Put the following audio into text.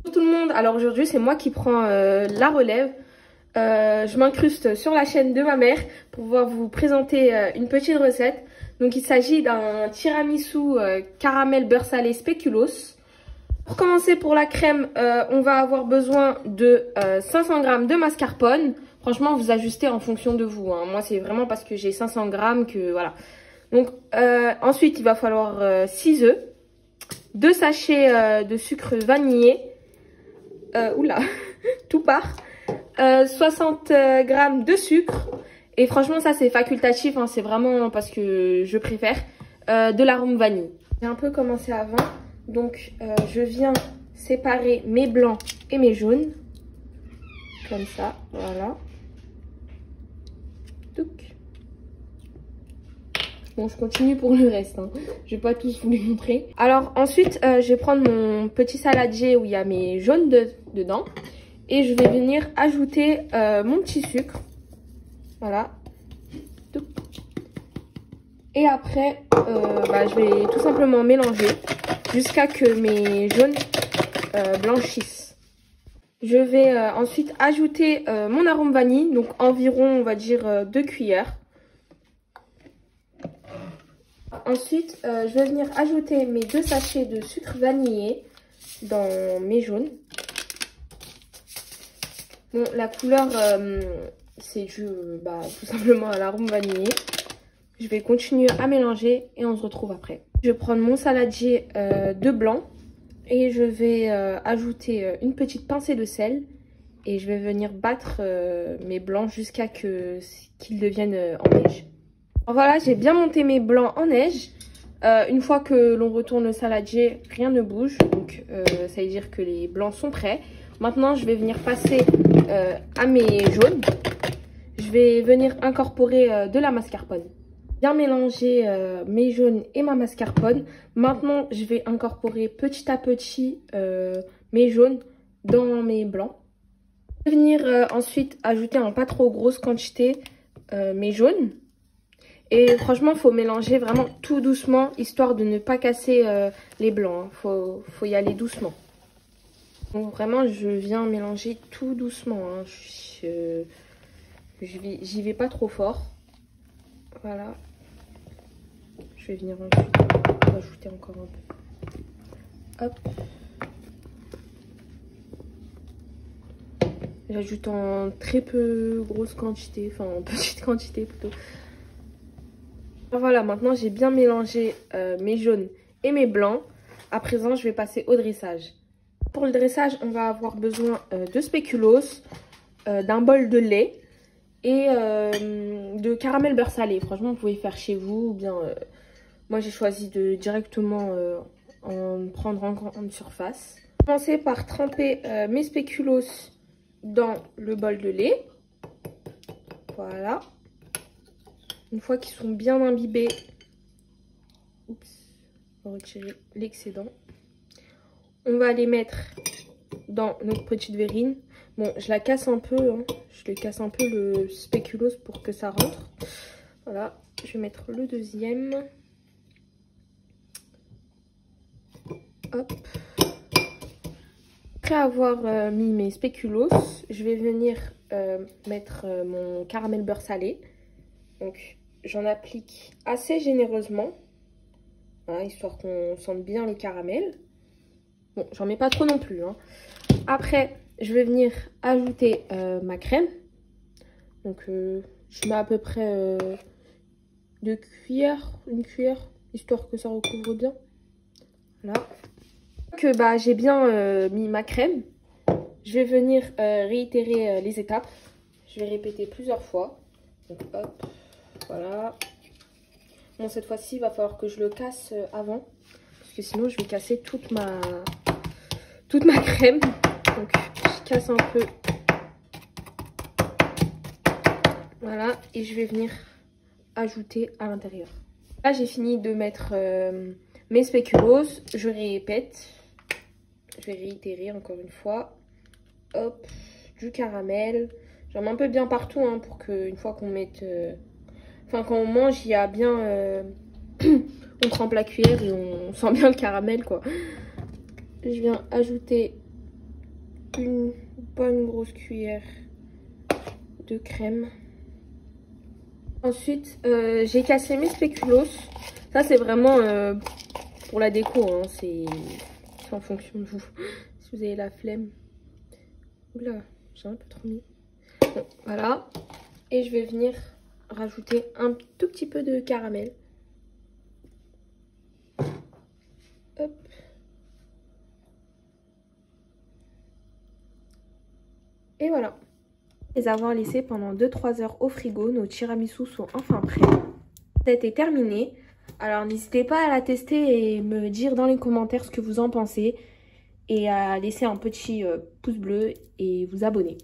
Bonjour tout le monde, alors aujourd'hui c'est moi qui prends la relève. Je m'incruste sur la chaîne de ma mère pour pouvoir vous présenter une petite recette. Donc il s'agit d'un tiramisu caramel beurre salé spéculoos. Pour commencer, pour la crème, on va avoir besoin de 500 g de mascarpone. Franchement, vous ajustez en fonction de vous, hein. Moi, c'est vraiment parce que j'ai 500 g que voilà. Donc ensuite, il va falloir 6 œufs, 2 sachets de sucre vanillé. Oula, tout part. 60 g de sucre. Et franchement, ça c'est facultatif, hein. C'est vraiment parce que je préfère. De l'arôme vanille. J'ai un peu commencé avant. Donc, je viens séparer mes blancs et mes jaunes. Comme ça, voilà. Touc. Bon, je continue pour le reste, hein. Je vais pas tous vous les montrer. Alors, ensuite, je vais prendre mon petit saladier où il y a mes jaunes dedans. Et je vais venir ajouter mon petit sucre. Voilà. Touc. Et après, je vais tout simplement mélanger jusqu'à que mes jaunes blanchissent. Je vais ensuite ajouter mon arôme vanille, donc environ, on va dire, 2 cuillères. Ensuite, je vais venir ajouter mes 2 sachets de sucre vanillé dans mes jaunes. Bon, la couleur, c'est dû tout simplement à l'arôme vanillé. Je vais continuer à mélanger et on se retrouve après. Je vais prendre mon saladier de blanc et je vais ajouter une petite pincée de sel. Et je vais venir battre mes blancs jusqu'à qu'ils deviennent en neige. Alors voilà, j'ai bien monté mes blancs en neige. Une fois que l'on retourne le saladier, rien ne bouge. Donc ça veut dire que les blancs sont prêts. Maintenant, je vais venir passer à mes jaunes. Je vais venir incorporer de la mascarpone. Bien mélanger mes jaunes et ma mascarpone. Maintenant, je vais incorporer petit à petit mes jaunes dans mes blancs. Je vais venir ensuite ajouter en pas trop grosse quantité mes jaunes. Et franchement, il faut mélanger vraiment tout doucement, histoire de ne pas casser les blancs. Faut y aller doucement. Donc vraiment, je viens mélanger tout doucement, hein. J'y vais pas trop fort. Voilà. Je vais venir ensuite rajouter encore un peu. Hop. J'ajoute en très peu grosse quantité, enfin en petite quantité plutôt. Voilà, maintenant j'ai bien mélangé mes jaunes et mes blancs. À présent, je vais passer au dressage. Pour le dressage, on va avoir besoin de spéculoos, d'un bol de lait et de caramel beurre salé. Franchement, vous pouvez faire chez vous ou bien... moi, j'ai choisi de directement en prendre en grande surface. Je vais commencer par tremper mes spéculoos dans le bol de lait. Voilà. Une fois qu'ils sont bien imbibés, oups, on va retirer l'excédent. On va les mettre dans notre petite verrine. Bon, je la casse un peu, hein. Je le casse un peu le spéculoos pour que ça rentre. Voilà, je vais mettre le deuxième. Hop. Après avoir mis mes spéculoos, je vais venir mettre mon caramel beurre salé. Donc, j'en applique assez généreusement, voilà, histoire qu'on sente bien les caramels. Bon, j'en mets pas trop non plus, hein. Après, je vais venir ajouter ma crème. Donc, je mets à peu près 2 cuillères, une cuillère, histoire que ça recouvre bien. Voilà. Que j'ai bien mis ma crème. Je vais venir réitérer les étapes. Je vais répéter plusieurs fois. Donc, hop, voilà. Bon, cette fois-ci, il va falloir que je le casse avant. Parce que sinon, je vais casser toute ma crème. Donc, je casse un peu. Voilà. Et je vais venir ajouter à l'intérieur. Là, j'ai fini de mettre mes spéculoos. Je répète. Je vais réitérer encore une fois. Hop, du caramel. J'en mets un peu bien partout, hein, pour qu'une fois qu'on mette... Enfin, quand on mange, il y a bien... on trempe la cuillère et on sent bien le caramel, quoi. Je viens ajouter une bonne grosse cuillère de crème. Ensuite, j'ai cassé mes spéculoos. Ça, c'est vraiment pour la déco, hein. C'est en fonction de vous. Si vous avez la flemme. Oula, j'ai un peu trop mis. Bon, voilà. Et je vais venir rajouter un tout petit peu de caramel. Hop. Et voilà. Les avoir laissés pendant 2-3 heures au frigo, nos tiramisu sont enfin prêts. Ça a été terminé. Alors n'hésitez pas à la tester et me dire dans les commentaires ce que vous en pensez. Et à laisser un petit pouce bleu et vous abonner.